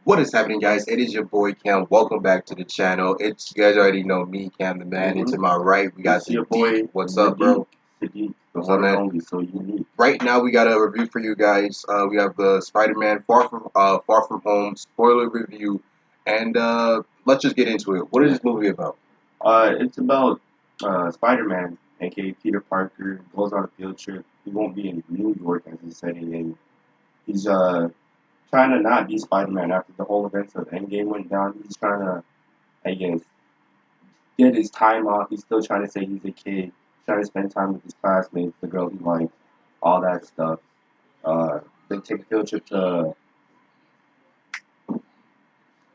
What is happening, guys? It is your boy Cam. Welcome back to the channel. It's you guys already know me, Cam the man. And to my right, we got It's your boy. What's up, bro? Sadiq, the What's one up, and man? only, so unique. Right now, we got a review for you guys. We have the Spider-Man Far From Home spoiler review, and let's just get into it. What is this movie about? It's about Spider-Man, aka Peter Parker, goes on a field trip. He won't be in New York as he's setting in. He's trying to not be Spider-Man after the whole events of Endgame went down. He's trying to, I guess, get his time off. He's still trying to say he's a kid, trying to spend time with his classmates, the girl he likes, all that stuff. They take a field trip to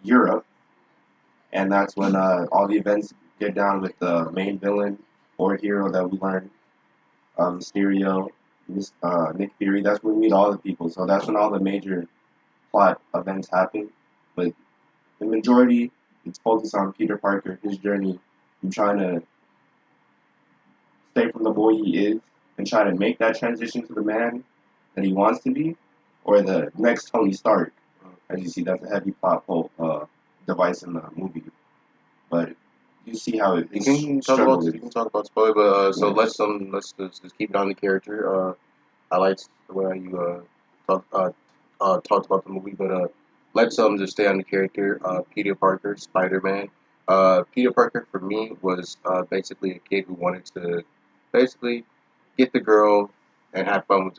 Europe, and that's when all the events get down with the main villain or hero that we learn, Mysterio, Nick Fury. That's when we meet all the people. So that's when all the major plot events happen. But the majority, it's focused on Peter Parker, his journey, and trying to stay from the boy he is and try to make that transition to the man that he wants to be, or the next Tony Stark. As you see, that's a heavy plot device in the movie. But you see how it You is can talk about you can talk about spoiler, but so Yeah. let's just keep it on the character. I liked the way you talked about the movie, but let's just stay on the character. Peter Parker, Spider-Man. Peter Parker for me was basically a kid who wanted to basically get the girl and have fun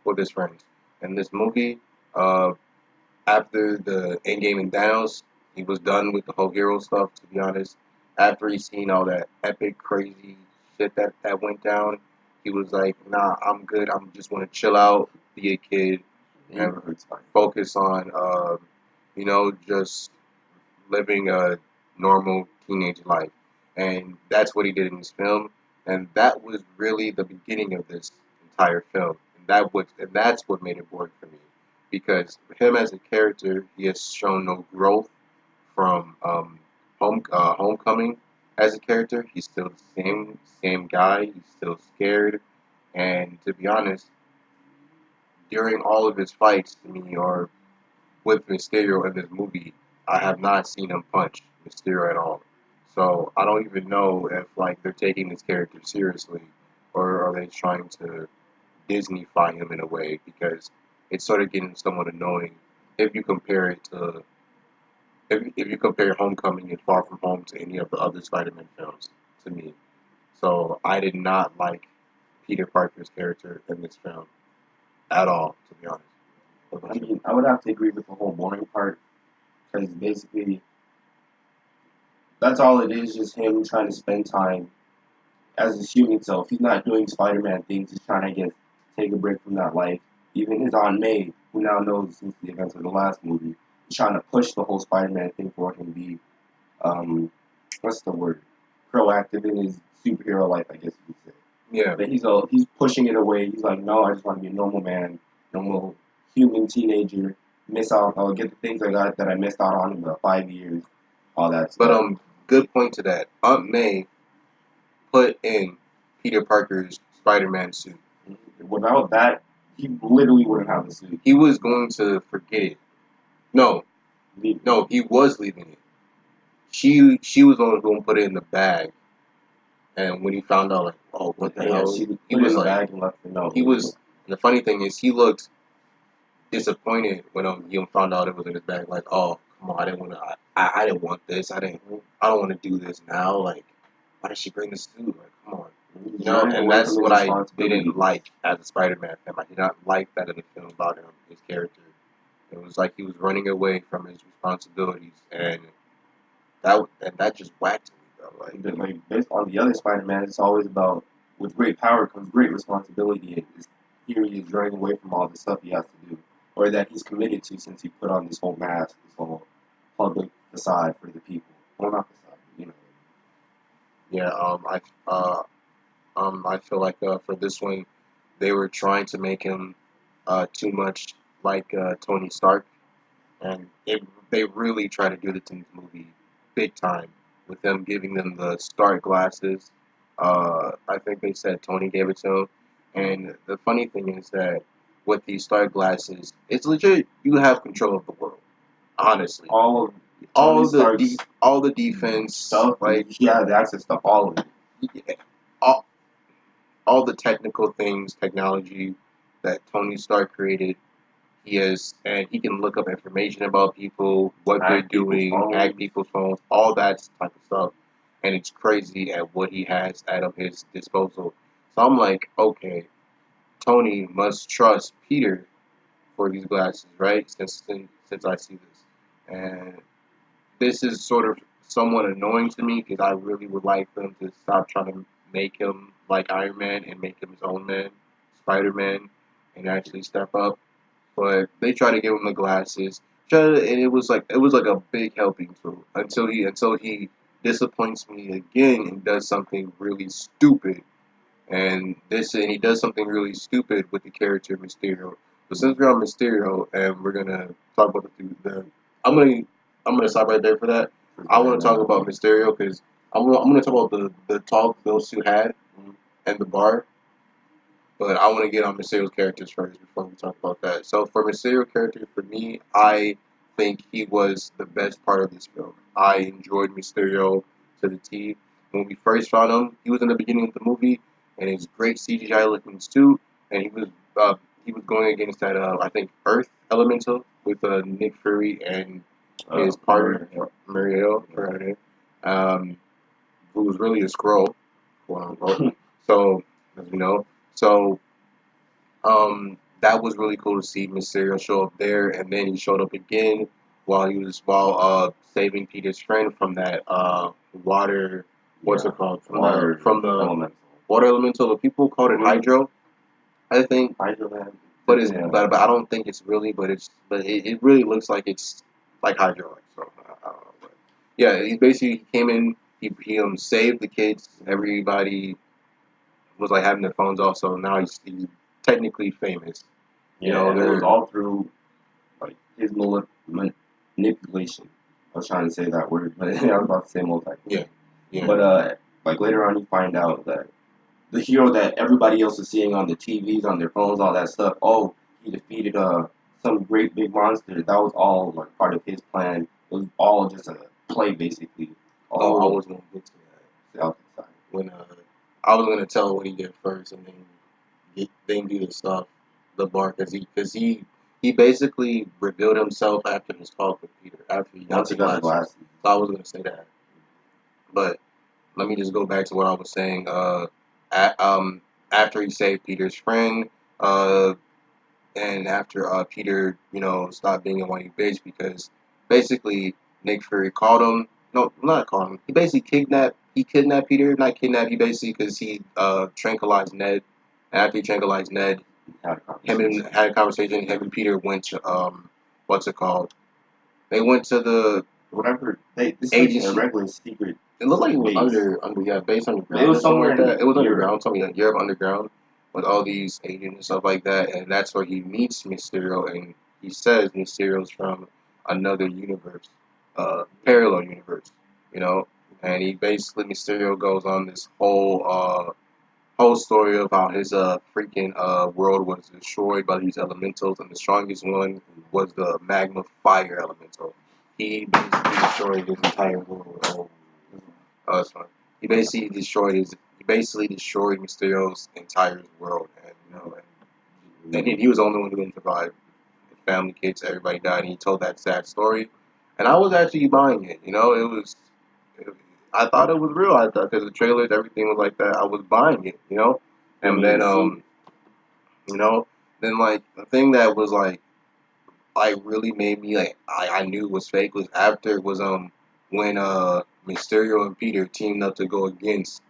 with his friends. And this movie, after the Endgame and Thanos, he was done with the whole hero stuff. To be honest, after he seen all that epic, crazy shit that went down, he was like, "Nah, I'm good. I'm just want to chill out, be a kid, and focus on, just living a normal teenage life." And that's what he did in this film. And that was really the beginning of this entire film. And that's what made it work for me. Because him as a character, he has shown no growth from Homecoming as a character. He's still the same guy. He's still scared. And to be honest, during all of his fights to me, or with Mysterio in this movie, I have not seen him punch Mysterio at all. So I don't even know if like they're taking this character seriously, or are they trying to Disneyfy him in a way, because it's sort of getting somewhat annoying if you compare it to if you compare Homecoming and Far From Home to any of the other Spider-Man films to me. So I did not like Peter Parker's character in this film at all, to be honest. I mean, I would have to agree with the whole boring part because basically that's all it is, just him trying to spend time as his human self. He's not doing Spider-Man things. He's trying to take a break from that life. Even his Aunt May, who now knows since the events of the last movie, is trying to push the whole Spider-Man thing for him to be, what's the word, proactive in his superhero life, I guess you could say. Yeah. But he's pushing it away. He's like, no, I just want to be a normal man, normal human teenager. Miss out, get the things I got that I missed out on in the 5 years, all that stuff. But good point to that. Aunt May put in Peter Parker's Spider-Man suit. Without that, he literally wouldn't have the suit. He was going to forget it. No, he was leaving it. She was only going to put it in the bag. And when he found out, like, oh, what the hell? He was in the bag and left the note. He was. And the funny thing is, he looked disappointed when he found out it was in his bag. Like, oh, come on, I didn't want to. I didn't want this. I don't want to do this now. Like, why did she bring the suit? Like, come on. And that's what I didn't like as a Spider-Man fan. I did not like that in the film about him, his character. It was like he was running away from his responsibilities, and that just whacked me, bro. Like based on the other Spider-Man, it's always about with great power comes great responsibility. Here he is running away from all the stuff he has to do, or that he's committed to since he put on this whole mask, this whole public facade for the people. Well, not facade, you know. Yeah. I feel like for this one, they were trying to make him too much like Tony Stark, and they really try to do this in this movie big time with them giving them the Stark glasses. I think they said Tony gave it to him, and the funny thing is that with these Stark glasses, it's legit. You have control of the world. Honestly, All of Tony all the Stark's all the defense stuff, like he has access to all of it. yeah, all, all the technical things, technology that Tony Stark created. He has, and he can look up information about people, what they're Hack people's doing, hack phones. people's phones, all that type of stuff. And it's crazy at what he has at of his disposal. So I'm like, okay, Tony must trust Peter for these glasses, right? Since I see this, and this is sort of somewhat annoying to me because I really would like them to stop trying to make him like Iron Man and make him his own man, Spider Man, and actually step up. But they try to give him the glasses, and it was like a big helping tool until he disappoints me again and does something really stupid. And he does something really stupid with the character Mysterio. But since we're on Mysterio and we're gonna talk about the I'm gonna I'm gonna stop right there for that. I want to talk about Mysterio because I'm gonna talk about the talk those two had and the bar. But I want to get on Mysterio's characters first before we talk about that. So for Mysterio character, for me, I think he was the best part of this film. I enjoyed Mysterio to the T. When we first found him, he was in the beginning of the movie, and his great CGI looking suit, and he was going against that I think Earth Elemental with Nick Fury and his partner Mario, who was really a scroll, quote unquote. So as we know. So that was really cool to see Mysterio show up there, and then he showed up again while saving Peter's friend from that water. What's it called? From the elemental. water elemental. The people called it Hydro, I think, Hydro Man. but I don't think it's really. But it really looks like it's like Hydro. So I don't know. But yeah, he basically came in. He saved the kids. Everybody was like having their phones off, so now he's technically famous. You Yeah, know, and it was they're all through like his manipulation. I was trying to say that word, but I was about to say multi. yeah, yeah. But like later on, you find out that the hero that everybody else is seeing on the TVs, on their phones, all that stuff. Oh, he defeated some great big monster. That was all like part of his plan. It was all just a play, basically. Oh, I All was gonna get to that outside. when I was gonna tell what he did first, and then do the stuff, the bar, he basically revealed himself after his talk with Peter after he got Once the he got the glasses. glasses. So I was gonna say that, but let me just go back to what I was saying. After he saved Peter's friend, uh, and after Peter, stopped being a whiny bitch because basically Nick Fury called him. No, not called him. He basically kidnapped. He kidnapped Peter. Not kidnapped. He basically because he tranquilized Ned. And after he tranquilized Ned, him and had a conversation. Him and Peter went to what's it called? They went to the Whatever. This like a agency. regular secret. It looked like it was Base. based underground. It was Or something somewhere like that. in It was Europe. underground, something like Europe underground, with all these agents and stuff like that. And that's where he meets Mysterio, and he says Mysterio's from another universe, parallel universe, you know. And he basically Mysterio goes on this whole story of how his freaking world was destroyed by these elementals, and the strongest one was the magma fire elemental. He basically destroyed his entire world. So he basically destroyed Mysterio's entire world, and he was the only one who didn't survive. His family, kids, everybody died, and he told that sad story, and I was actually buying it. It, I thought it was real. I thought because the trailers, everything was like that. I was buying it, and then you know, then like the thing that was like really made me I knew was fake was after it was when Mysterio and Peter teamed up to go against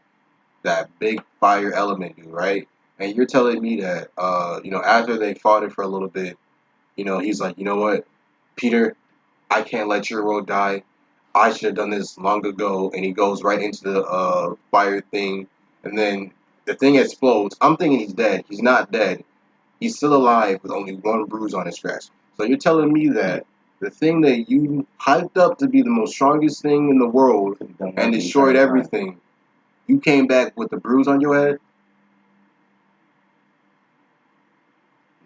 that big fire element dude, right? And you're telling me that after they fought it for a little bit, he's like, you know what, Peter, I can't let your world die. I should have done this long ago. And he goes right into the fire thing, and then the thing explodes. I'm thinking he's dead. He's not dead. He's still alive with only one bruise on his chest. So you're telling me that the thing that you hyped up to be the most strongest thing in the world and destroyed everything, you came back with a bruise on your head?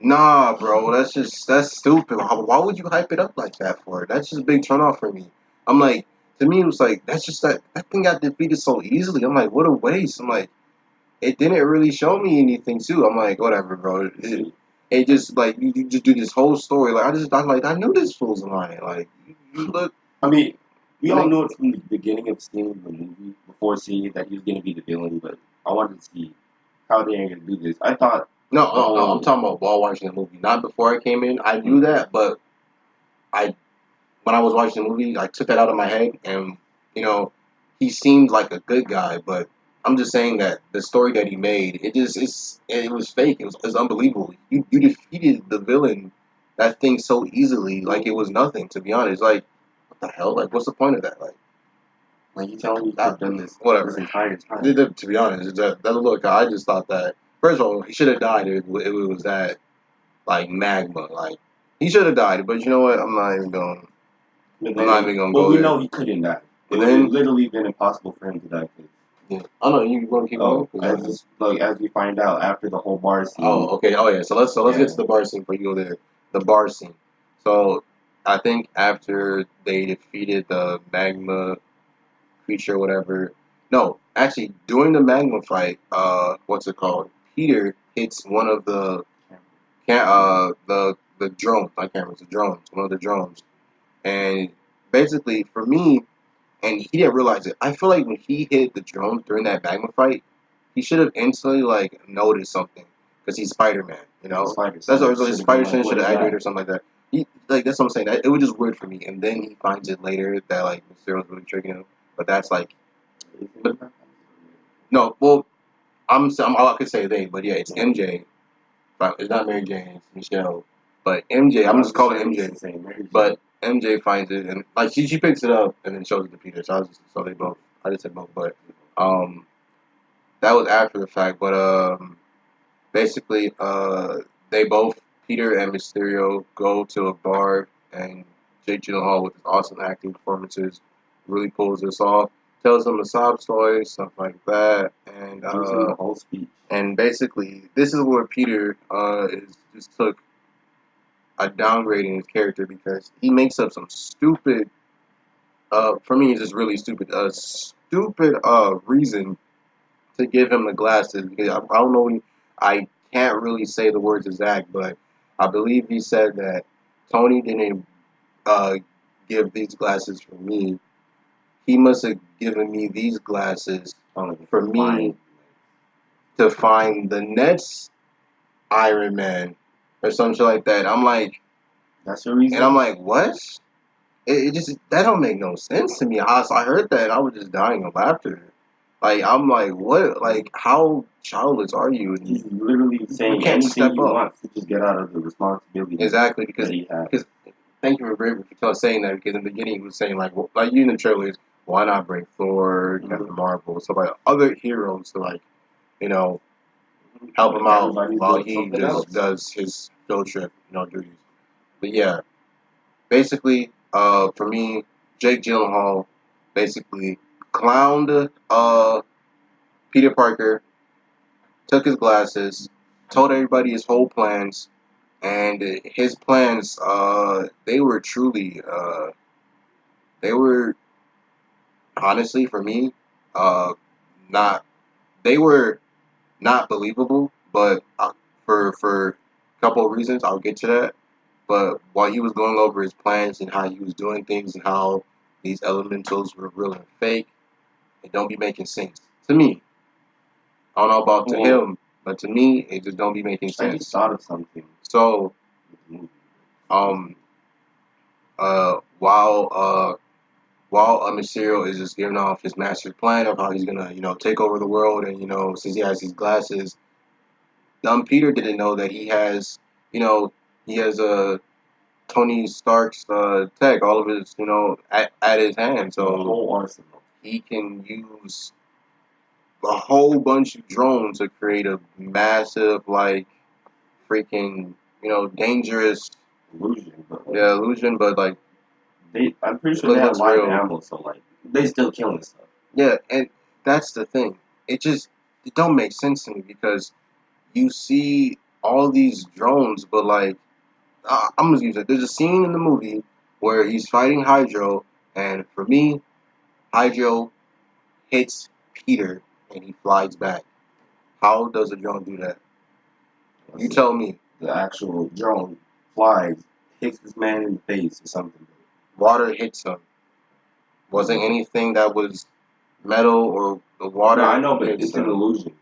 Nah, bro, that's stupid. Why would you hype it up like that for? That's just a big turn off for me. I'm like, to me, it was like that's just that thing got defeated so easily. I'm like, what a waste. I'm like, it didn't really show me anything too. I'm like, whatever, bro. It just like you just do this whole story. Like I knew this fool's lying. Like you look. I mean, we all Like, knew it from the beginning of seeing the movie before seeing that he was going to be the villain, but I wanted to see how they are going to do this. I thought no. I'm talking about while watching the movie, not before I came in. I knew that, but I when I was watching the movie, I took that out of my head, and you know, he seemed like a good guy, but I'm just saying that the story that he made, it was fake. It was unbelievable. You defeated the villain, that thing so easily, like it was nothing. To be honest, like what the hell? Like what's the point of that? like you telling me you could That, have done this whatever. entire time. To be honest, that look, I just thought that first of all, he should have died if it was that like magma. Like he should have died, but you know what? But I'm then, not even gonna well, go we there. know he couldn't die. It And would have then literally been impossible for him to die. yeah. Oh no, you want to keep going? As we find out after the whole bar scene. Oh, okay. Oh yeah. So let's get Yeah. to the bar scene before you go there. The bar scene. So I think after they defeated the magma creature, whatever. No, actually, during the magma fight, what's it called? Peter hits one of the drones. Not cameras, the drones. One of the drones, and basically for me, and he didn't realize it. I feel like when he hit the drone during that magma fight, he should have instantly like noticed something because he's Spider Man. You know, that's what his Spider Sense should have activated or something like that. Like that's what I'm saying. It was just weird for me. And then he finds it later that like Mysterio's really tricking him. But that's like, but no. Well, I could say they, but yeah, it's MJ. But it's not Mary Jane. It's Michelle. But MJ, I'm just calling MJ. But MJ finds it and like she picks it up and then shows it to Peter. So they both. I just said both, but um that was after the fact. But basically they both Peter and Mysterio go to a bar and Jake Gyllenhaal with his awesome acting performances really pulls this off. Tells them a sob story, stuff like that, and the whole speech. and basically this is where Peter is just took a downgrade in his character because he makes up some stupid for me it's just really stupid stupid reason to give him the glasses because I don't know I can't really say the words exact but I believe he said that Tony didn't uh, give these glasses for me. He must have given me these glasses for me to find the next Iron Man or something like that. I'm like, that's the reason. and I'm like, what? It just that don't make no sense to me. I heard that and I was just dying of laughter. Like I'm like, what? Like how childless are you? He's literally saying you can't step up. Wants to just get out of the responsibility. Exactly because thank you for saying that because in the beginning he was saying like like you in the trailers, why not bring Thor, Captain Marvel, so like other heroes to like you know help him out while he just does his field trip duties. But yeah, basically, for me, Jake Gyllenhaal basically clowned Peter Parker, took his glasses, told everybody his whole plans, and his plans, they were truly, they were honestly for me, not, they were not believable, but for a couple of reasons, I'll get to that. But while he was going over his plans and how he was doing things and how these elementals were real and fake, it don't be making sense to me. I don't know about to him, but to me, it just don't be making sense. I just thought of something. So, um, while Mysterio is just giving off his master plan of how he's gonna, take over the world, and since he has these glasses, Peter didn't know that he has a Tony Stark's tech, all of his, at his hand. So the whole arsenal. He can use a whole bunch of drones to create a massive, like, freaking, dangerous illusion. Illusion, but like, I'm pretty sure they have live ammo, so like, they still killing stuff. Yeah, and that's the thing. It don't make sense to me because you see all these drones, but like I'm gonna use it. There's a scene in the movie where he's fighting Hydro, and for me, Hydro hits Peter and he flies back. How does a drone do that? You tell me. The actual drone flies, hits this man in the face or something. Water hits him. Wasn't anything that was metal or the water. No, I know, but hits it's an him. illusion.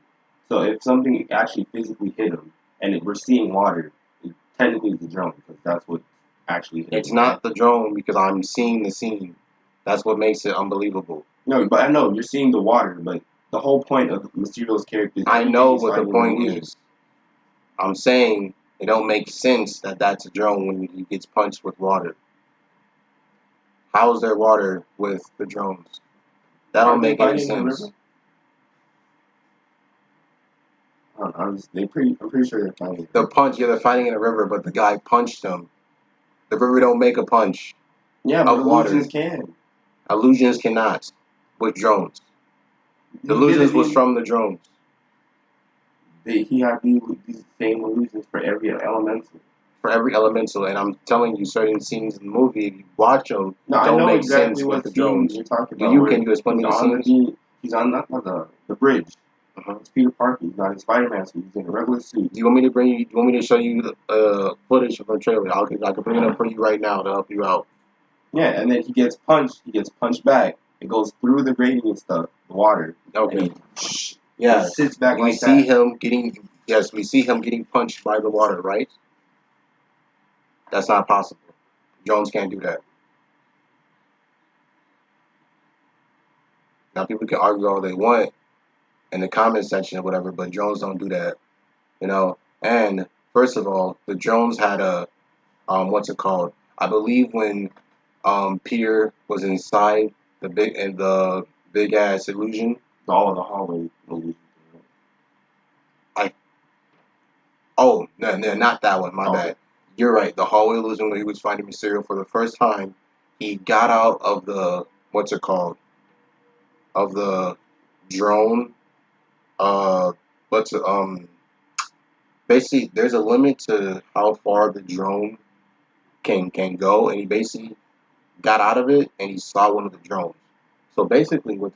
So if something actually physically hit him, and we're seeing water, it technically it's a drone because that's what actually hit him. It's not the drone because I'm seeing the scene. That's what makes it unbelievable. No, but I know you're seeing the water, but the whole point of Mysterio's character is I know he's what the fighting point an illusion. is. I'm saying it don't make sense that that's a drone when he gets punched with water. How is there water with the drones? That don't Aren't they make any fighting in the sense. river? I don't know, I'm pretty sure they're fighting. The punch, yeah, they're fighting in a river, but the guy punched him. The river don't make a punch. Yeah, but Of water. illusions can. Illusions cannot with drones. The illusions was from the drones. He had these same illusions for every elemental. For every elemental, and I'm telling you, certain scenes in the movie, if you watch them, No, I don't know make exactly sense what with the scene drones. you're talking Do about. you? where Can you explain me the scenes? He's on the bridge. Uh-huh. It's Peter Parker. He's not in Spider-Man suit. He's in a regular suit. Do you want me to bring you? Do you want me to show you the footage from the trailer? I can bring it up for you right now to help you out. Yeah, and then he gets punched. He gets punched back. It goes through the grating and stuff, the water. Okay. He Yeah. sits back We like see that. him getting. Yes, we see him getting punched by the water. Right. That's not possible. Drones can't do that. Now people can argue all they want in the comment section or whatever, but drones don't do that. You know. And first of all, the drones had a what's it called? I believe when Peter was inside the big ass illusion. All of the hallway illusions. Oh no, no, not that one. My Oh. bad. You're right. The hallway illusion where he was finding Mysterio for the first time. He got out of the what's it called? Of the drone. Uh, what's basically there's a limit to how far the drone can go, and he basically got out of it and he saw one of the drones. So basically, what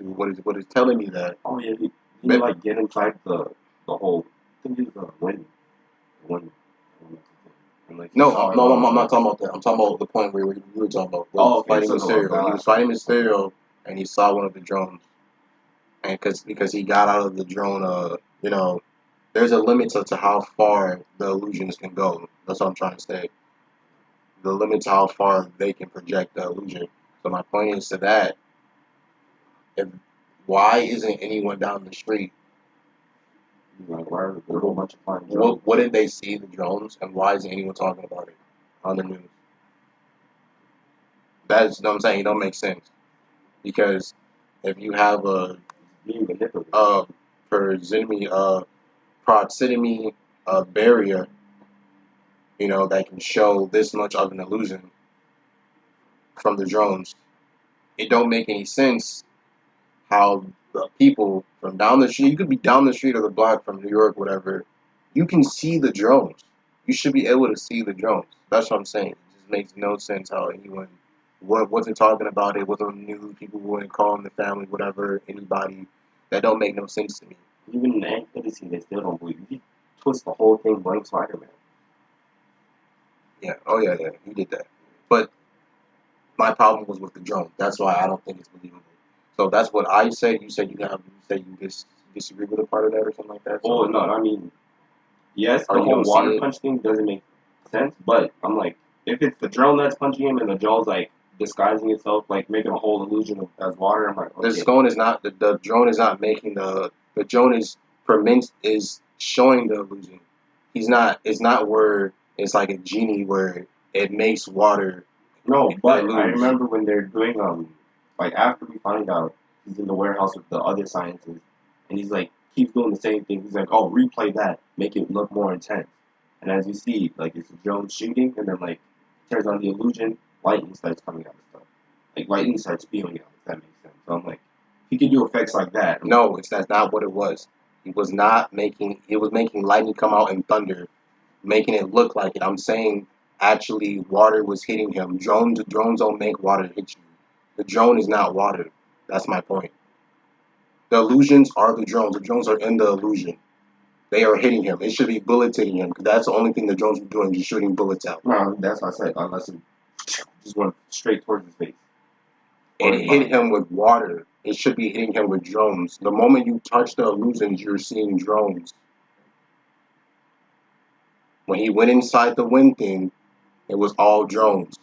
is telling me that Oh yeah, he like get inside the whole. I think it's the wind. And, like, he saw it all. I'm not talking about that. I'm talking about the point where we were talking about where he Oh, was okay, fighting so Mysterio. He was fighting Mysterio and he saw one of the drones, and because he got out of the drone, there's a limit to how far the illusions can go. That's what I'm trying to say. The limit to how far they can project the illusion. So my point is to that. If why isn't anyone down the street? Like, why are there a whole bunch of flying drones? Wouldn't they see the drones, and why isn't anyone talking about it on the news? That's what I'm saying. It don't make sense because if you have a Being manipulated. proximity proximity barrier, that can show this much of an illusion from the drones, it don't make any sense how the people from down the street, you could be down the street or the block from New York, whatever, you can see the drones. You should be able to see the drones. That's what I'm saying. It just makes no sense how anyone wasn't talking about it, wasn't on the news, people weren't calling the family, whatever, anybody. That don't make no sense to me. Even in the end credit scene, they still don't believe. He twists the whole thing blank Spider-Man. Yeah. Oh yeah, he did that. But my problem was with the drone. That's why I don't think it's believable. So that's what I said. You said you disagree with a part of that or something like that. So, Oh no, I mean, yes, or the you whole don't see water it? punch thing doesn't make sense. But I'm like, if it's the drone that's punching him and the drone's like disguising itself, like making a whole illusion of as water, I'm like, okay. The drone is not the drone is not making the drone is showing the illusion. He's not. It's not where it's like a genie where it makes water. No, but illusion. I remember when they're doing like after we find out he's in the warehouse with the other scientists, and he's like keeps doing the same thing. He's like, oh, replay that, make it look more intense. And as you see, like it's a drone shooting, and then like turns on the illusion, lightning starts coming out and stuff. Like lightning starts spewing out. If that makes sense. So I'm like, he can do effects like that. No, that's not what it was. He was not making. He was making lightning come out and thunder. making it look like it. I'm saying actually water was hitting him. Drones don't make water hit you. The drone is not water. That's my point. The illusions are the drones. The drones are in the illusion. They are hitting him. It should be bullets hitting him. That's the only thing the drones are doing, just shooting bullets out. No, that's what I said. Unless it just went straight towards his face. It hit him with water. It should be hitting him with drones. The moment you touch the illusions, you're seeing drones. When he went inside the wind thing, it was all drones.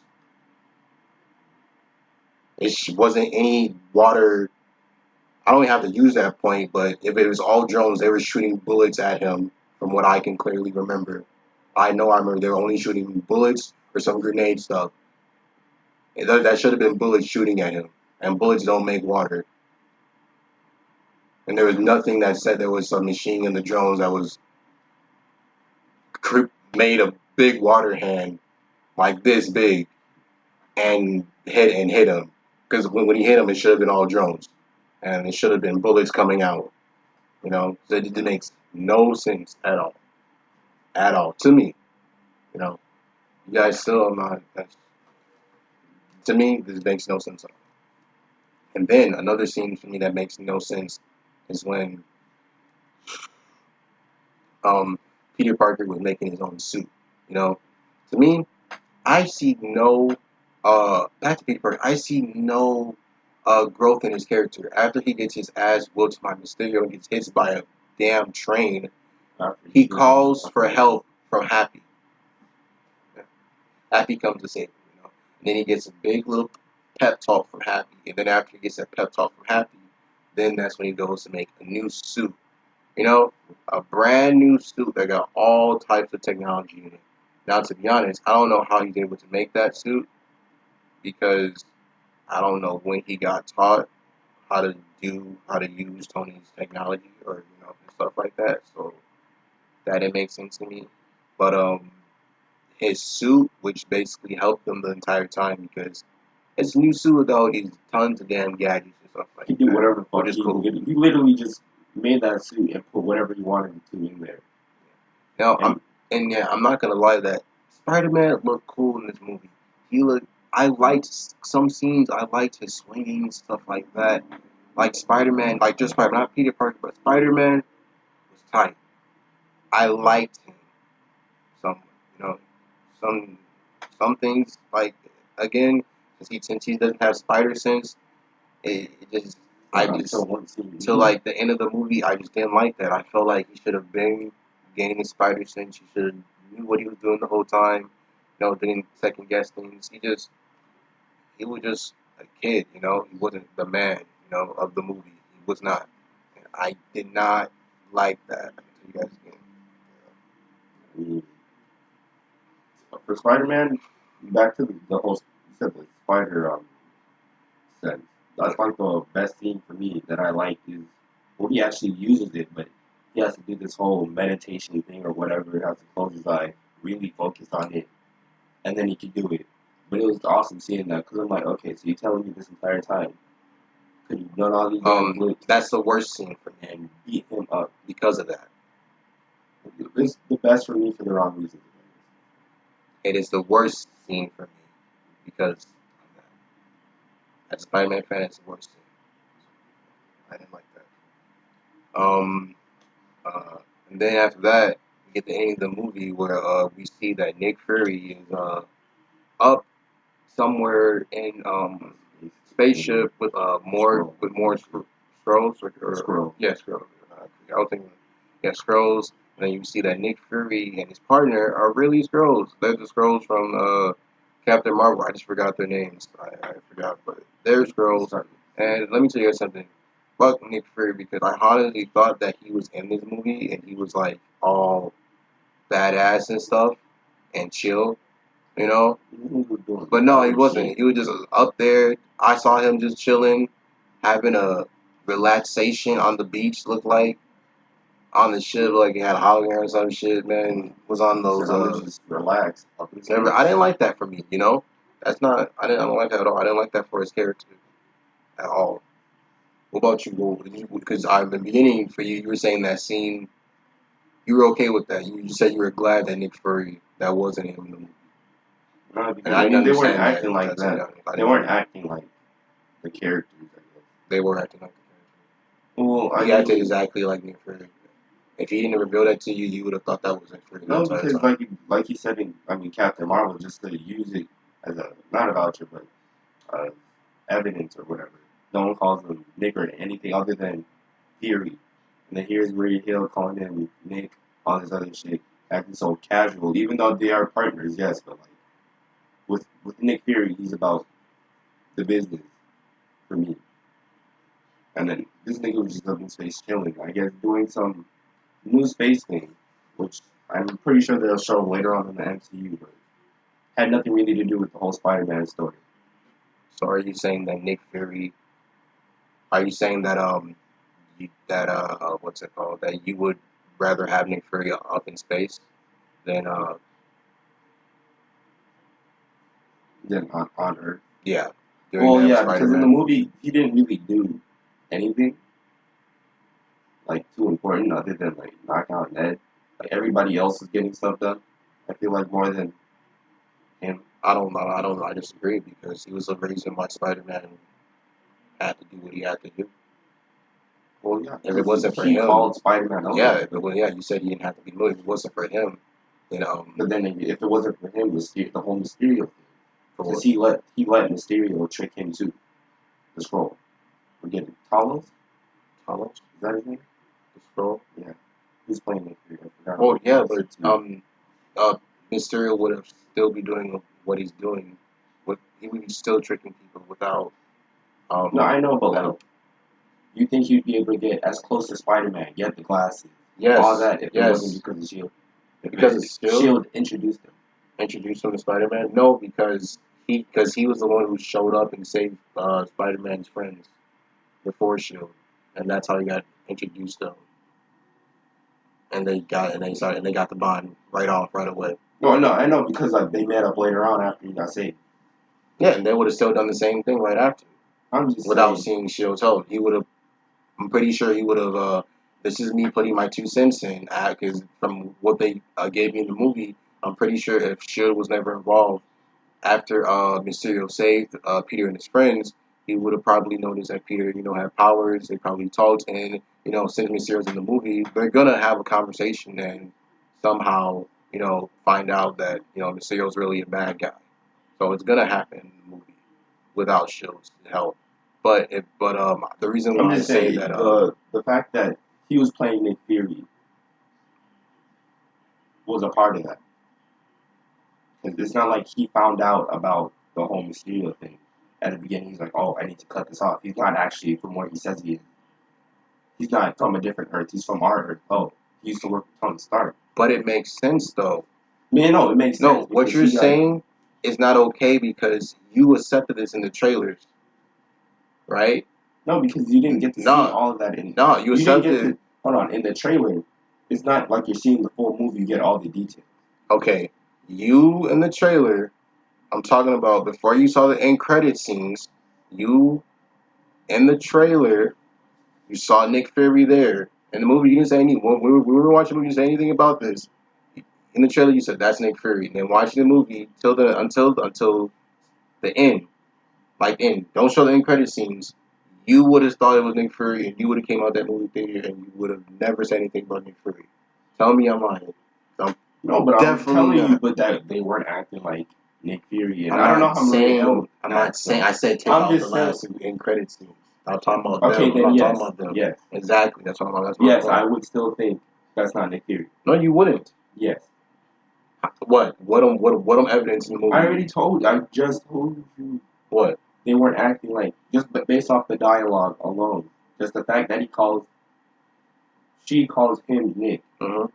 It wasn't any water. I don't even have to use that point, but if it was all drones, they were shooting bullets at him, from what I can clearly remember. I remember they were only shooting bullets or some grenade stuff. That should have been bullets shooting at him. And bullets don't make water. And there was nothing that said there was some machine in the drones that was made a big water hand like this big and hit him. Because when he hit him, it should have been all drones, and it should have been bullets coming out. So it makes no sense at all to me. You know, you guys still are not. To me, this makes no sense at all. And then another scene for me that makes no sense is when Peter Parker was making his own suit. To me, I see no back to Peter Parker. I see no growth in his character after he gets his ass whooped by Mysterio and gets hit by a damn train. He calls for help from Happy. Happy comes to save him. And then he gets a big little pep talk from Happy, and then after he gets that pep talk from Happy, then that's when he goes to make a new suit. A brand new suit that got all types of technology in it. Now, to be honest, I don't know how he's able to make that suit because I don't know when he got taught how to use Tony's technology or stuff like that. So that didn't make sense to me. But his suit, which basically helped him the entire time because his new suit with all these tons of damn gadgets and stuff like He that. can do whatever the fuck Which is cool. He literally just made that suit and put whatever he wanted to in there. Now, I'm not gonna lie that Spider-Man looked cool in this movie. I liked some scenes. I liked his swinging stuff like that. Like Spider-Man, like just Spider, not Peter Parker, but Spider-Man was tight. I liked him. Some, you know, some things like again, since he doesn't have spider sense, it just till like the end of the movie, I just didn't like that. I felt like he should have been gaining his spider sense. He should have knew what he was doing the whole time. Didn't second guess things. He was just a kid. He wasn't the man. Of the movie. He was not. And I did not like that. You guys again. For Spider-Man, back to the whole, you said the spider sense. That's like the best scene for me that I like is when he actually uses it, but he has to do this whole meditation thing or whatever. He has to close his eye, really focus on it, and then he can do it. But it was awesome seeing that because I'm like, okay, so you're telling me this entire time could you done all these blips? That's the worst scene for me and beat him up because of that. It's the best for me for the wrong reasons. It is the worst scene for me because of that. As a Spider-Man fan, it's the worst scene. I didn't like that. And then after that, we get the end of the movie where we see that Nick Fury is up somewhere in spaceship with more Skrulls or yeah, Skrulls. I was thinking Skrulls. And then you see that Nick Fury and his partner are really Skrulls. They're the Skrulls from Captain Marvel. I just forgot their names. I forgot, but they're Skrulls. And let me tell you something. Fuck Nick Fury because I honestly thought that he was in this movie and he was like all badass and stuff and chill. But no, he wasn't. He was just up there. I saw him just chilling, having a relaxation on the beach. Looked like on the ship, like he had a hologram or some shit. Man, was on those. Just relax. I didn't like that for me. That's not. I don't like that at all. I didn't like that for his character at all. What about you, Gold? Because in the beginning for you, you were saying that scene. You were okay with that. You said you were glad that Nick Fury that wasn't him in the movie. No, And because I I didn't mean they weren't understand acting that. like That's what that. I They didn't weren't know. acting like the characters. I guess. They were acting like Well, the I He acted mean, exactly like Nick Fury. If he didn't reveal that to you, you would have thought that was Nick Fury the no, entire because time. like you said in Captain Marvel, just to use it as a not a voucher, but evidence or whatever. No one calls him Nick or anything other than Fury. And then here's Maria Hill calling him Nick, all this other shit, acting so casual, even though they are partners, yes, but like with Nick Fury, he's about the business for me. And then this nigga was just up in space chilling, I guess doing some new space thing, which I'm pretty sure they'll show later on in the MCU, but had nothing really to do with the whole Spider-Man story. So are you saying that Nick Fury? Are you saying that what's it called? That you would rather have Nick Fury up in space than Then on Earth. yeah, doing Well, that yeah, because in the Spider-Man? movie he didn't really do anything like too important other than like knock out Ned. Like everybody else is getting stuff done. I feel like more than him. I don't know. I don't know. I disagree because he was the reason why Spider-Man had to do what he had to do. Well, yeah, If it because wasn't for he him, called Spider-Man out. yeah, if it was, yeah, you said he didn't have to be moved. If it wasn't for him, then But then if it wasn't for him, the whole Mysterio thing, for because what? he let Mysterio trick him too. The scroll. Forget it. Talos? Thomas, Is that his name? the scroll. Yeah. He's playing Nick Fury. I forgot. Oh yeah, What but it was. uh, Mysterio would have still be doing what he's doing. He would be still tricking people without No, I know, but without. like, you think he'd be able to get as close to Spider-Man, get the glasses, all Yes, that, if it wasn't yes, because of Shield? If because it, it's still Shield introduced him. introduced him to Spider-Man. No, because he was the one who showed up and saved Spider-Man's friends before Shield, and that's how he got introduced to him. And they got the bond right away. No, no, I know because like they met up later on after he got saved. Yeah, and they would have still done the same thing right after I'm just without saying. seeing Shield's help. He would have. I'm pretty sure he would have. This is me putting my 2 cents in, because from what they gave me in the movie, I'm pretty sure if Shield was never involved after Mysterio saved Peter and his friends, he would have probably noticed that Peter, had powers. They probably talked, and since Mysterio's in the movie, they're gonna have a conversation and somehow, find out that Mysterio's really a bad guy. So it's gonna happen in the movie without Shield's help. But the reason I'm why I just say saying that the fact that he was playing Nick Fury was a part of that. 'Cause it's not like he found out about the whole Mysterio thing at the beginning. He's like, "Oh, I need to cut this off." He's not actually from where he says he is. He's not from a different Earth. He's from our Earth. Oh, he used to work with Tony Stark. but it makes sense though. Man, no, it makes No, sense what because you're he got saying is not okay because you accepted this in the trailers, right? no because you didn't get to see No, all of that in. no, you You didn't get accepted. to hold on in the trailer. It's not like you're seeing the full movie. You get all the details. Okay, you in the trailer. I'm talking about before you saw the end credit scenes. You in the trailer, you saw Nick Fury there. In the movie, you didn't say anything. When we were watching the movie, you didn't say anything about this. In the trailer, you said that's Nick Fury. And then watching the movie until the end, like end. Don't show the end credit scenes. You would have thought it was Nick Fury, and you would have came out that movie theater, and you would have never said anything about Nick Fury. Tell me I'm lying. I'm No, but I'm definitely telling you, not. but that they weren't acting like Nick Fury, and I'm I don't know not how Maria saying. Hill. I'm not saying. I said take I'm out the just saying. last end credit scenes. I'm talking about Okay, them. I'm then not talking yes, about them. yes, Exactly. That's my yes. I point. would still think that's not Nick Fury. No, you wouldn't. Yes, What? What evidence in the I movie? already told. I just told you What? they weren't acting like just based off the dialogue alone. Just the fact that she calls him Nick, Uh-huh.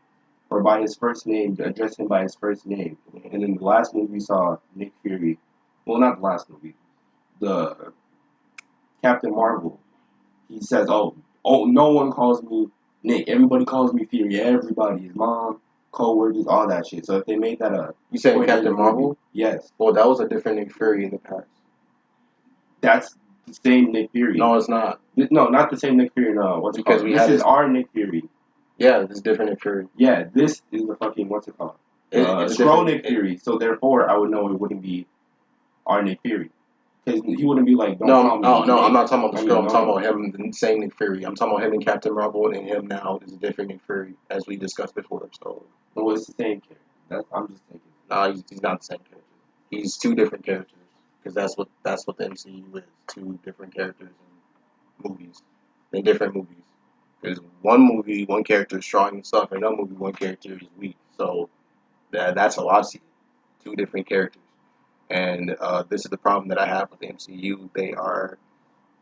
or by his first name, address him by his first name. And in the last movie, we saw Nick Fury. Well, not the last movie. The Captain Marvel. He says, "Oh, no one calls me Nick. Everybody calls me Fury. Everybody, his mom, co-workers, all that shit." So if they made that a You said point in the Captain movie, Marvel? yes, Well, that was a different Nick Fury in the past. that's the same Nick Fury. No, it's not. No, not the same Nick Fury. No, what's it Because called? we This had is this. our Nick Fury. Yeah, it's different Nick Fury. Yeah, this is the fucking what's it called? It's a Scroll different. Nick Fury. So therefore, I would know it wouldn't be our Nick Fury because he wouldn't be like, "Don't call me No, I'm Nick." not talking about the I scroll. mean, I'm no, talking no. about him, the same Nick Fury. I'm talking about him and Captain Marvel, and him now is a different Nick Fury, as we discussed before. So, No, it's the same character. I'm just thinking. no, he's not the same character. He's two different characters, because that's what the MCU is. Two different characters in movies, in different movies. Because one movie, one character is strong and stuff, and another movie, one character is weak. So that's how I see it. Two different characters, and this is the problem that I have with the MCU.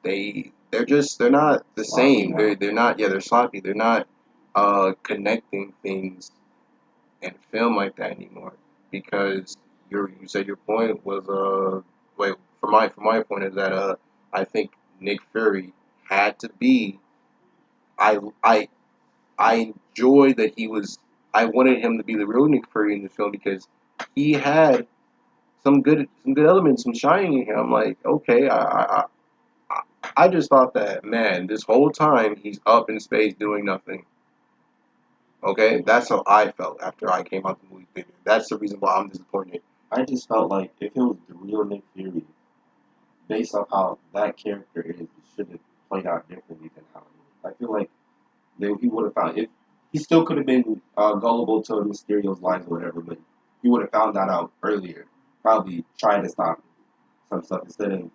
They're not the Sloppy same. now. They're not, yeah, they're sloppy. They're not connecting things in film like that anymore, because you said your point was wait, from my point is that I think Nick Fury had to be, I I I enjoyed that he was, I wanted him to be the real Nick Fury in the film, because he had some good elements, some shining in him. I'm like, okay, I just thought that, man, this whole time he's up in space doing nothing. Okay, that's how I felt after I came out the movie theater. That's the reason why I'm disappointed. I just felt like if it was the real Nick Fury, based off how that character is, it should have played out differently than how it is. I feel like he would have found if he still could have been gullible to Mysterio's lies or whatever, but he would have found that out earlier. Probably tried to stop some stuff instead of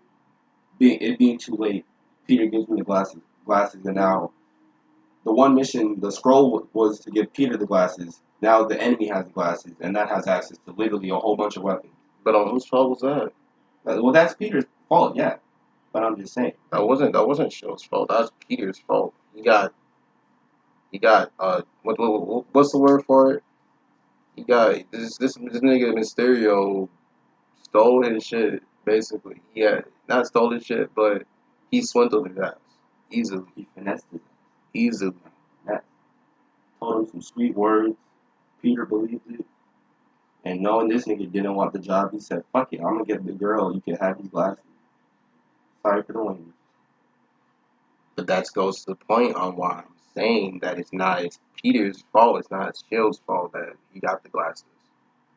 being too late. Peter gives me the glasses, and now the one mission, the scroll was to give Peter the glasses. Now the enemy has the glasses, and that has access to literally a whole bunch of weapons. But on whose fault was that? Well, that's Peter's fault, yeah. But I'm just saying. That wasn't Show's fault. That was Peter's fault. He got what's the word for it? He got this nigga Mysterio stole his shit, basically. He had not stole his shit, but he swindled his ass easily, He finessed it. easily. That told him some sweet words. Peter believed it. And knowing this nigga didn't want the job, he said, fuck it, I'm gonna get the girl. You can have these glasses. Sorry for the language. But that goes to the point on why I'm saying that it's Peter's fault. It's not Shield's fault that he got the glasses.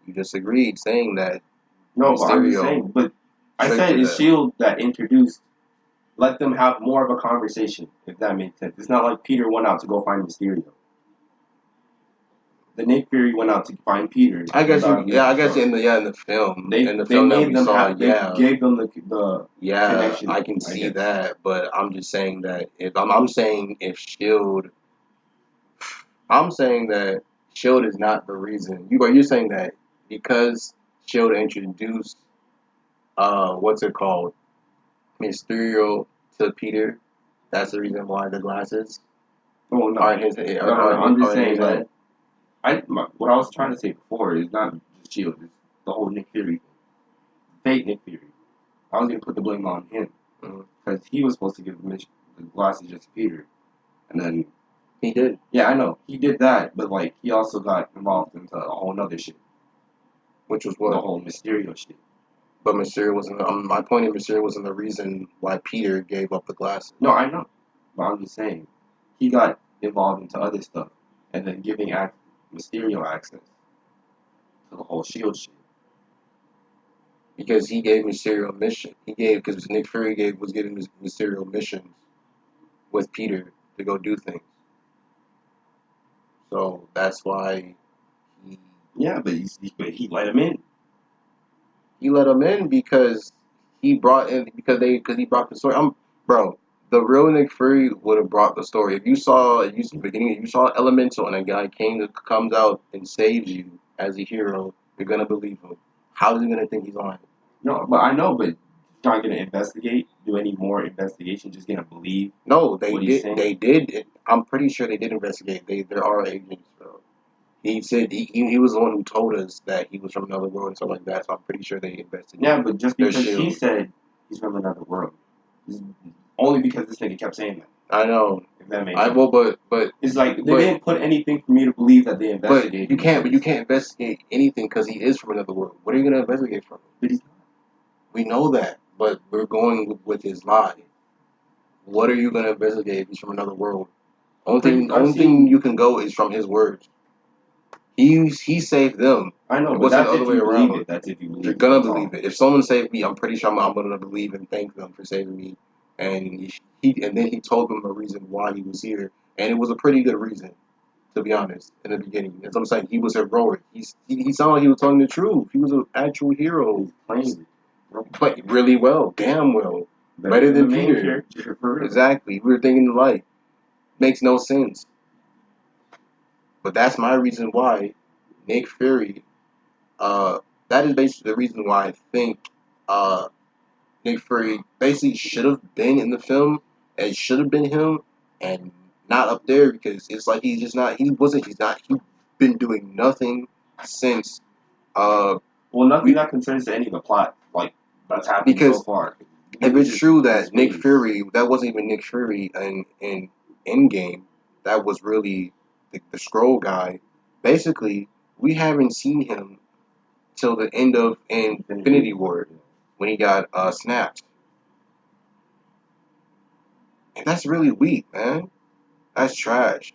You just agreed saying that No, but I'm just Mysterio saying. But I tricked said his it's ass. S.H.I.E.L.D. that introduced, let them have more of a conversation, if that makes sense. It's not like Peter went out to go find Mysterio. The Nick Fury went out to find Peter. I guess Without yeah, I guess so in the film, they that made we them saw, have, they yeah, gave them the yeah, connection, I can I see guess. that. But I'm just saying that if I'm saying if Shield, I'm saying that Shield is not the reason. You're saying that because Shield introduced what's it called, Mysterio to Peter, that's the reason why the glasses Oh are no, in his I'm just are in saying his that head. what I was trying to say before is not just Shield, it's the whole Nick Fury thing. Fake Nick Fury. I was gonna put the blame on him Mhm. because he was supposed to give the glasses just to Peter, and then He did, yeah, I know he did that, but like he also got involved into a whole nother shit, which was the what. whole Mysterio shit. But Mysterio wasn't. My point is, Mysterio wasn't the reason why Peter gave up the glasses. No, I know, but I'm just saying he got involved into other stuff, and then giving Mysterio access to the whole Shield shit. Because he gave Mysterio a mission. He gave because Nick Fury was giving Mysterio missions with Peter to go do things. So that's why he Yeah, but he let him in. he let him in because he brought in because he brought the story. Bro. The real Nick Fury would have brought the story. If you saw the beginning, if you saw Elemental and a guy comes out and saves you as a hero, you're gonna believe him. How is he gonna think he's lying? No, but I know, but he's not gonna investigate, do any more investigation. Just gonna believe No, they what he's did. saying. They did. I'm pretty sure they did investigate. There are agents. Bro. He said he was the one who told us that he was from another world and stuff like that. So I'm pretty sure they Yeah, investigated but just their because he shield. said he's from another world, only because this nigga kept saying that. I know. If that makes I sense. will, but It's like they but didn't put anything for me to believe that they investigated. but you can't investigate anything because he is from another world. What are you gonna investigate from? But he's We know that, but we're going with his lie. What are you gonna investigate if he's from another world? Only thing you can go is from his words. He saved them. I know, It but wasn't that's the other if way you believe around. it. That's if you believe You're it. gonna That's believe all. it. If someone saved me, I'm pretty sure I'm gonna believe and thank them for saving me. And and then he told them the reason why he was here, and it was a pretty good reason, to be honest. In the beginning, as I'm saying, he was heroic. He sounded like he was telling the truth. He was an actual hero. He's playing Played really well, damn well, better the than main Peter. character for real. Exactly. We were thinking alike. Makes no sense. But that's my reason why Nick Fury. Uh, that is basically the reason why I think uh, Nick Fury basically should have been in the film. It should have been him, and not up there because it's like he's just not. He wasn't. He's not. He's been doing nothing since. Well, nothing We, that concerns to any of the plot like that's happened so because far. if it's true that Nick face. Fury, that wasn't even Nick Fury in Endgame, that was really the Scroll guy. Basically, we haven't seen him till the end of Infinity War when he got snapped, and that's really weak, man. That's trash.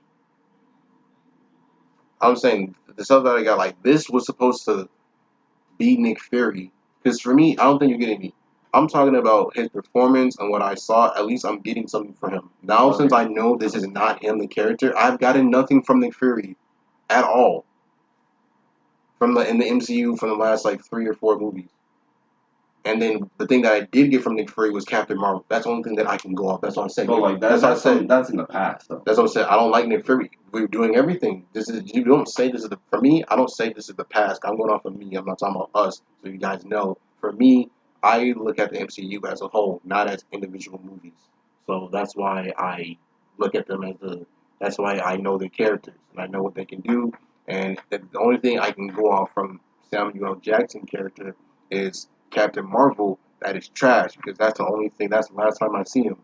I'm saying the stuff that I got, like this, was supposed to be Nick Fury. Because for me, I don't think you're getting me. I'm talking about his performance and what I saw. At least I'm getting something from him. Now, Okay. since I know this is not him, the character, I've gotten nothing from Nick Fury at all. From in the MCU from the last like 3 or 4 movies. And then the thing that I did get from Nick Fury was Captain Marvel. That's the only thing that I can go off. That's what I said. But like that's what I said. that's in the past though. That's what I said. I don't like Nick Fury. We're doing everything. This is you don't say this is the for me. I don't say this is the past. I'm going off of me. I'm not talking about us. So you guys know. For me, I look at the MCU as a whole, not as individual movies. So that's why I look at them as the. That's why I know their characters and I know what they can do. And the only thing I can go off from Samuel L. Jackson character is Captain Marvel. That is trash because that's the only thing. That's the last time I see him.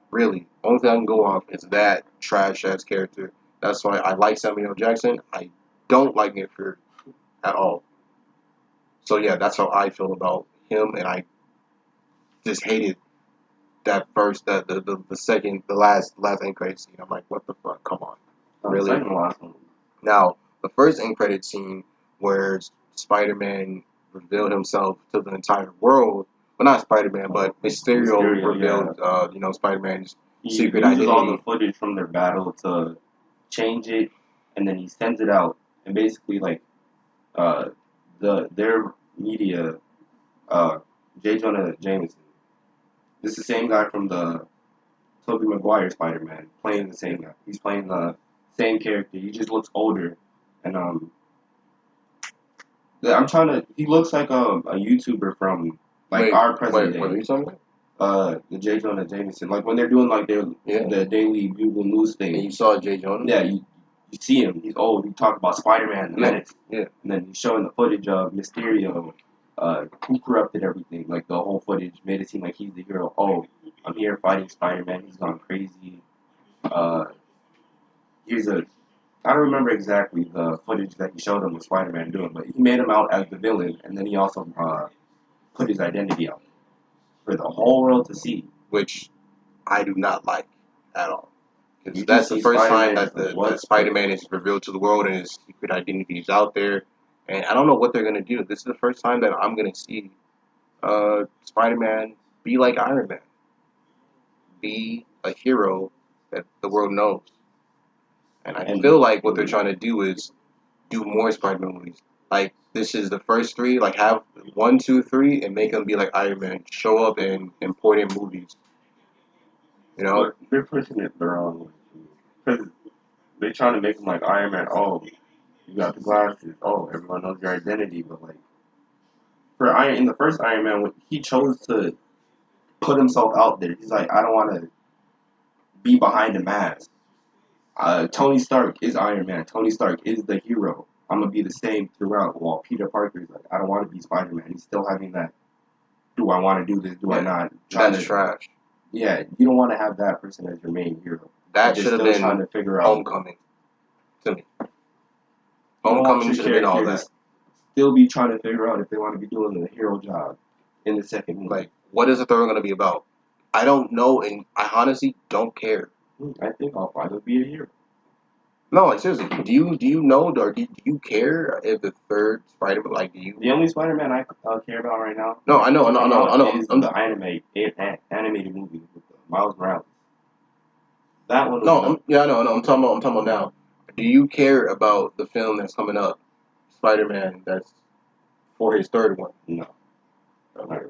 Really, only thing I can go off is that trash ass character. That's why I like Samuel L. Jackson. I don't like Nick Fury at all. So yeah, that's how I feel about him, and I just hated that first, the second, the last end credit scene. I'm like, what the fuck? Come on, really? Second to last one. Now, the first end credit scene where Spider-Man revealed himself to the entire world. Well, not Spider-Man, but Mysterio revealed, Spider-Man's He secret uses all identity. the footage from their battle to change it, and then he sends it out. And basically, like their media, J. Jonah Jameson, this is the same guy from the Tobey Maguire Spider-Man, playing the same guy. He's playing the same character. He just looks older, and I'm trying to. He looks like a YouTuber from like our present day. What are you talking about? The J. Jonah Jameson, like when they're doing like the daily Google News thing. And you saw J. Jonah? Yeah, you see him. He's old. He talked about Spider-Man, the Menace. Yeah. And then he's showing the footage of Mysterio, who corrupted everything. Like the whole footage made it seem like he's the hero. Oh, I'm here fighting Spider-Man. He's gone crazy. Uh, here's a. I don't remember exactly the footage that he showed him with Spider-Man doing, but he made him out as the villain, and then he also put his identity out for the whole world to see. Which I do not like at all. Because You that's can the see first Spider-Man time that that Spider-Man is revealed to the world and his secret identity is out there. And I don't know what they're going to do. This is the first time that I'm going to see Spider-Man be like Iron Man. Be a hero that the world knows. And I feel like what they're trying to do is do more Spider-Man movies. Like, this is the first 3. Like, have 1, 2, 3, and make them be like Iron Man. Show up in important movies. You know? But they're pushing it the wrong way. Because they're trying to make him like Iron Man. Oh, you got the glasses. Oh, everyone knows your identity. But like in the first Iron Man, when he chose to put himself out there. He's like, I don't want to be behind a mask. Tony Stark is Iron Man. Tony Stark is the hero. I'm gonna be the same throughout. While Peter Parker is like, I don't want to be Spider Man. He's still having that. Do I want to do this? Do I not? That's trash. Yeah, you don't want to have that person as your main hero. That should have been trying to figure out Homecoming. To me, Homecoming should have been all that. Still be trying to figure out if they want to be doing the hero job in the second movie. Like, what is the third one going to be about? I don't know, and I honestly don't care. I think I'll finally be a hero. No, like seriously, do you know or do you care if the third Spider-Man like do you? The only Spider-Man I care about right now No, I know, I to know, I come know, I out know. is the animated movie with Miles Morales. That one was No, nuts. yeah, I know, I know. I'm talking about now. Do you care about the film that's coming up, Spider-Man? That's for his third one. No, Okay.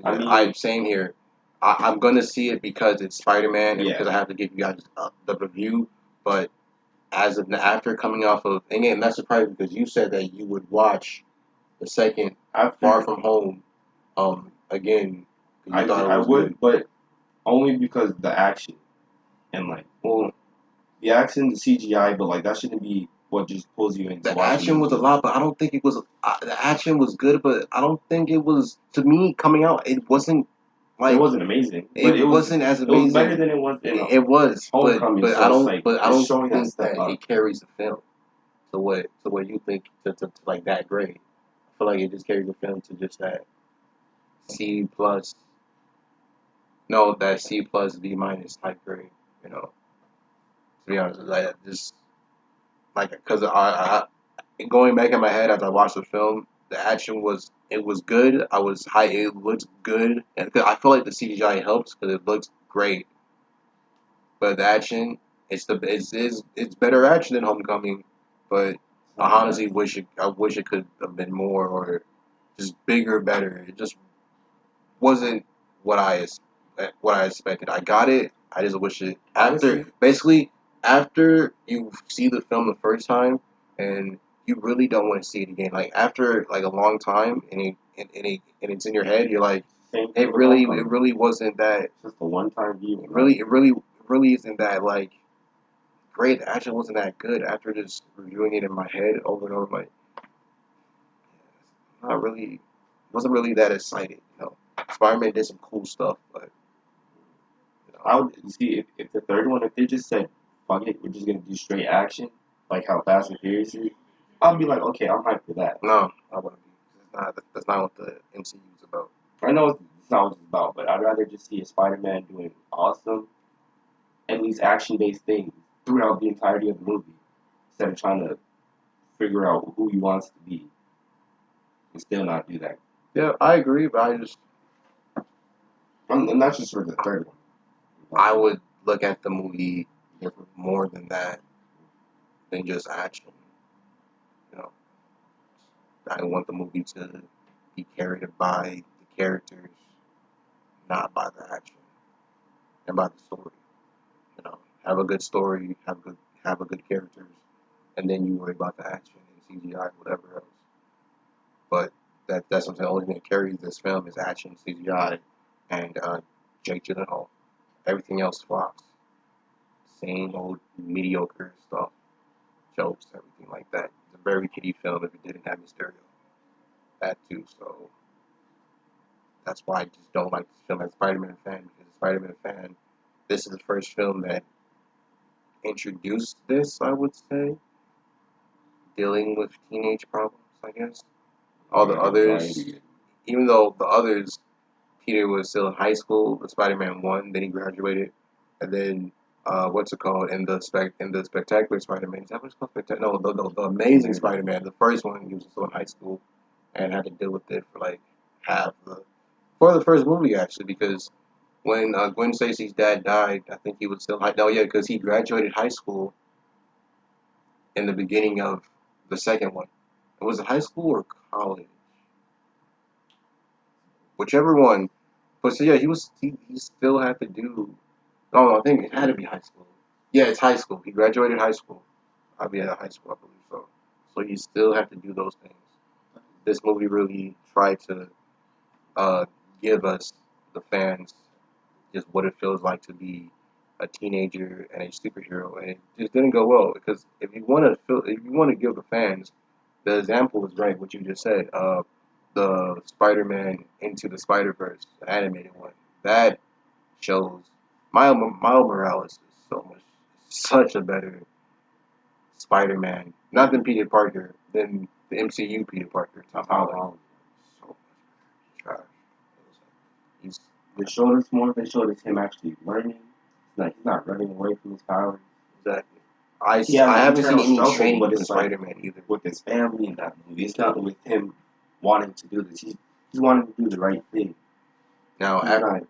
I mean, I'm saying here, I'm gonna see it because it's Spider-Man and yeah. because I have to give you guys the review. But as of after coming off of, and again, that's surprising because you said that you would watch the second Far After From Home, again, 'cause you thought it I was good. would, but only because the action and like, well, the action, the CGI, but like that shouldn't be what just pulls you into The watching action was a movies. lot, but I don't think it was. The action was good, but I don't think it was. To me, coming out, it wasn't It like wasn't amazing, but it wasn't as it was better amazing. than it was in It was, Homecoming. but So it's like I it's don't showing that think step that up. it carries the film to what you think to like that grade. I feel like it just carries the film to just that C plus. No, that C plus B minus type grade. You know, to be honest, like just like because going back in my head as I watched the film, the action was it was good. I was high. It looked good, and I feel like the CGI helps because it looks great. But the action, it's better action than Homecoming. But I honestly wish it could have been more or just bigger, better. It just wasn't what what I expected. I got it. I just wish it Honestly, after you see the film the first time and you really don't want to see it again. Like after like a long time and it's in your head, you're like same thing with it Homecoming. really wasn't that It's just a one-time view. it really isn't that like great. The action wasn't that good after just reviewing it in my head over and over. Like not really wasn't really that excited. You know, Spider-Man did some cool stuff, but you know, I would see if the third one, if they just said, "Fuck it, we're just gonna do straight action," like how Fast and Furious is, I'd be like, okay, I'm hyped for that. no, I wouldn't be. That's not what the MCU is about. I know it's not what it's about, but I'd rather just see a Spider-Man doing awesome, at least action-based things throughout the entirety of the movie, instead of trying to figure out who he wants to be and still not do that. Yeah, I agree, but I just And that's just for the third one. I would look at the movie more than that than just action. You know, I want the movie to be carried by the characters, not by the action and by the story. You know, have a good story, have a good characters, and then you worry about the action and CGI, whatever else. But that's what I'm saying. The only thing that carries this film is action, CGI, and Jake Gyllenhaal. Everything else flops. Same old mediocre stuff, jokes, everything like that. It's a very kiddie film if it didn't have Mysterio. That too. So that's why I just don't like this film as a Spider-Man fan because as a Spider-Man fan, this is the first film that introduced this. I would say dealing with teenage problems. I guess all the others, even though the others Peter was still in high school. The Spider-Man one, then he graduated, and then what's it called in the Spectacular Spider-Man? Is that what it's called? No, the Amazing Spider-Man. The first one, he was still in high school and had to deal with it for like half the for the first movie actually because when Gwen Stacy's dad died, I think he was still high. No, yeah, because he graduated high school in the beginning of the second one. Was it high school or college? Whichever one. But so yeah, he still had to do. Oh, no, I think it had to be high school. Yeah, it's high school. He graduated high school. I'll be at high school, I believe so. So you still have to do those things. This movie really tried to uh, give us, the fans, just what it feels like to be a teenager and a superhero, and it just didn't go well because if you want to give the fans, the example is right. What you just said, the Spider-Man Into the Spider-Verse animated one, that shows Miles Morales is such a better Spider-Man, not than Peter Parker, than the MCU Peter Parker. Tom Holland, so trash. He's They showed us more. They showed us him actually learning. He's not running away from his powers. Exactly. He has I an haven't seen internal any struggle, training but from it's like Spider-Man either. with his family in that movie. It's not with him wanting to do this. He's wanting to do the right thing. Now, He's not.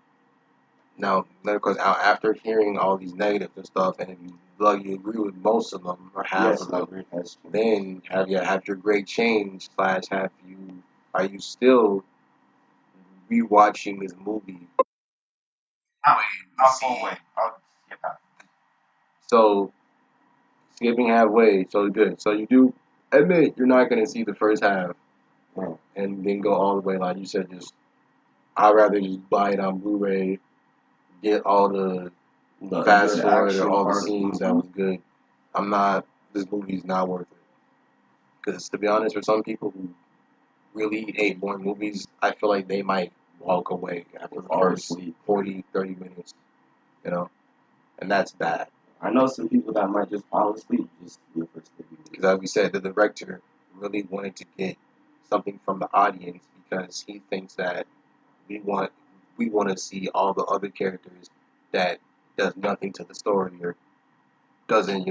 Now, of course, after hearing all these negatives and stuff, and if you agree with most of them or half of them, then have your grade changed / have you are you still rewatching this movie? I'll go away. I'll skip out. So skipping halfway, so good. So you do admit you're not gonna see the first half Well, and then go all the way like you said. Just I'd rather just buy it on Blu-ray, get all the the fast good forward or action all the part. scenes that was good. I'm not. This movie's not worth it. Because to be honest, for some people who really hate boring movies, I feel like they might walk away after the first 40, 30 minutes, you know, and that's bad. I know some people that might just fall asleep just in the first 30 minutes. Because as we said, the director really wanted to get something from the audience because he thinks that we want we want to see all the other characters that does nothing to the story or doesn't,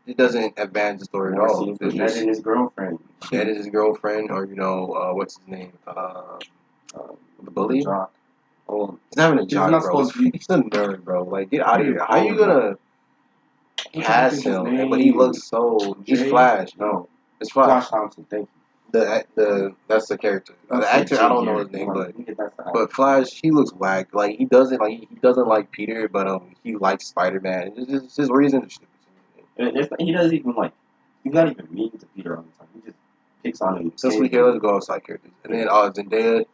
it doesn't advance the story at More all. scenes It's with Ned just and his girlfriend. Ned is his girlfriend, or what's his name? The bully. Jock. Oh, He's not even a he's jock, not bro. supposed to be. He's a nerd, bro. Like, get out of here. How you What gonna the heck cast is his him? name? But he looks so. He's Jay? Flash. No, It's Flash. Flash Thompson. Thank you. That's the character. The actor, I don't know his name, but Flash, he looks whack. Like he doesn't like Peter, but he likes Spider-Man. It's his reason. He doesn't even like. He's not even mean to Peter all the time. He just picks on him. Since we here, let's go outside characters. And then Zendaya,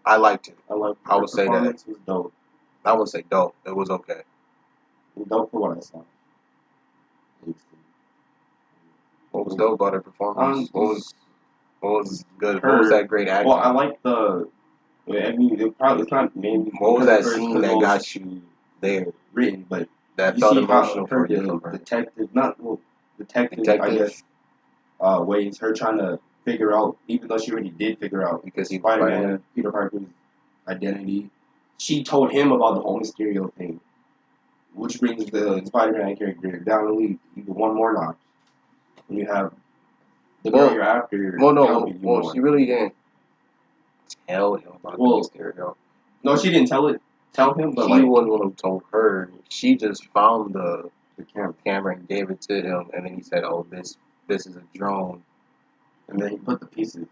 I liked it. I would say that. Was dope. I would say dope. It was okay. It was dope for what I saw. What was dope about her performance? What was good? What was that great acting? Well, I like the. I mean, it's not maybe. What was that scene that got you there? Written, but that felt emotional for you from her. Detective, I guess. Ways her trying to figure out, even though she already did figure out because he Spider-Man, Peter Parker's identity. She told him about the whole Mysterio thing, which brings the Spider-Man character down even one more notch. When you have the girl you're after. Well, she really didn't tell him about the Mysterio. No, she didn't tell him, but he wasn't the one who told her. She just found the camera and gave it to him, and then he said, "Oh, this is a drone," and then he put the pieces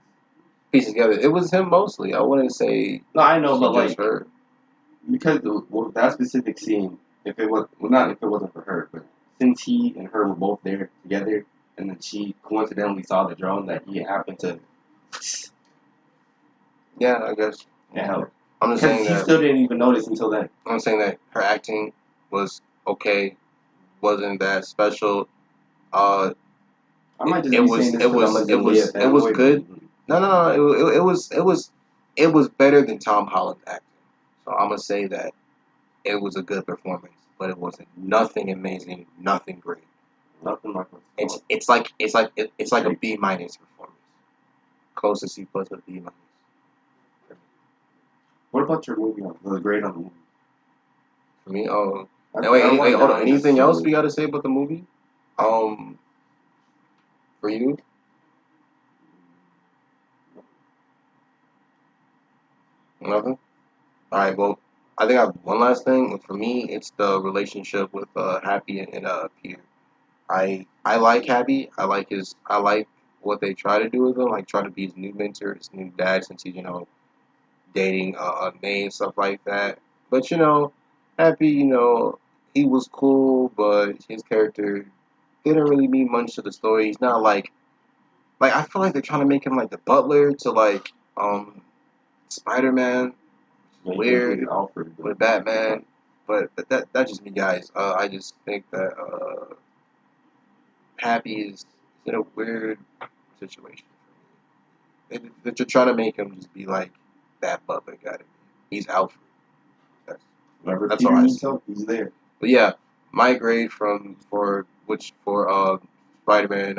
together. It was him mostly. I wouldn't say. No, I know, but like her. Because that specific scene, if it wasn't for her, but since he and her were both there together, and then she coincidentally saw the drone that he happened to. Yeah, I guess. It helped. I'm just saying that. Still didn't even notice until then. I'm saying that her acting was okay, wasn't that special. I might just it was good. No. It was better than Tom Holland's acting. So I'm gonna say that it was a good performance, but it wasn't nothing amazing, nothing great. Nothing like it's like a B- performance, close to C+ with B-. What about your movie? The grade on the movie? For me, wait, hold on. Anything else we gotta say about the movie? For you? Nothing? Alright, well, I think I have one last thing. For me, it's the relationship with Happy and Peter. I like Happy. I like what they try to do with him, like try to be his new mentor, his new dad, since he's dating May and stuff like that. But Happy, he was cool, but his character didn't really mean much to the story. He's not like I feel like they're trying to make him like the butler to Spider-Man. Weird with Batman, but that's just me, guys. I just think that Happy is in a weird situation. They're trying to make him just be like that butler guy. He's Alfred. That's all I see. He's there. But yeah, my grade for Spider-Man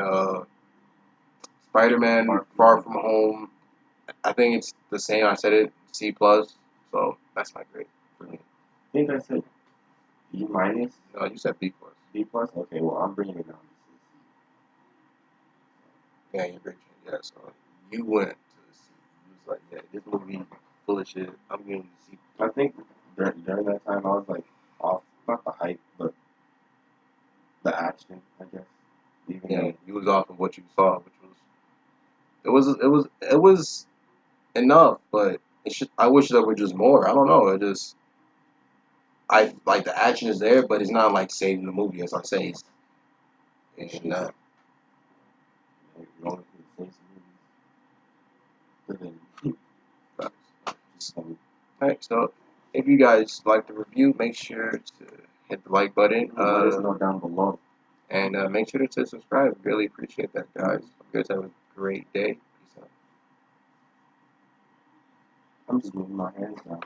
Far From Home. I think it's the same. I said it C+. So that's my grade for me. I think I said B-. minus? No, you said B plus. B plus? Okay, well, I'm bringing it down to Yeah, you're great. Yeah, so you went to the C. You was like, yeah, this movie full of shit. I'm getting to C. C. I think during that time I was like off, not the hype, but the action, I guess. Even Yeah, though you was off of what you saw, which was enough, but I wish there were just more. I don't know. I like the action is there, but it's not like saving the movie. As I say, it's not. like, going through the face of movies, but then just Alright, so if you guys like the review, make sure to hit the like button. let us know down below. And make sure to subscribe. Really appreciate that, guys. Hope you guys have a great day. Peace out. I'm just moving my hands now.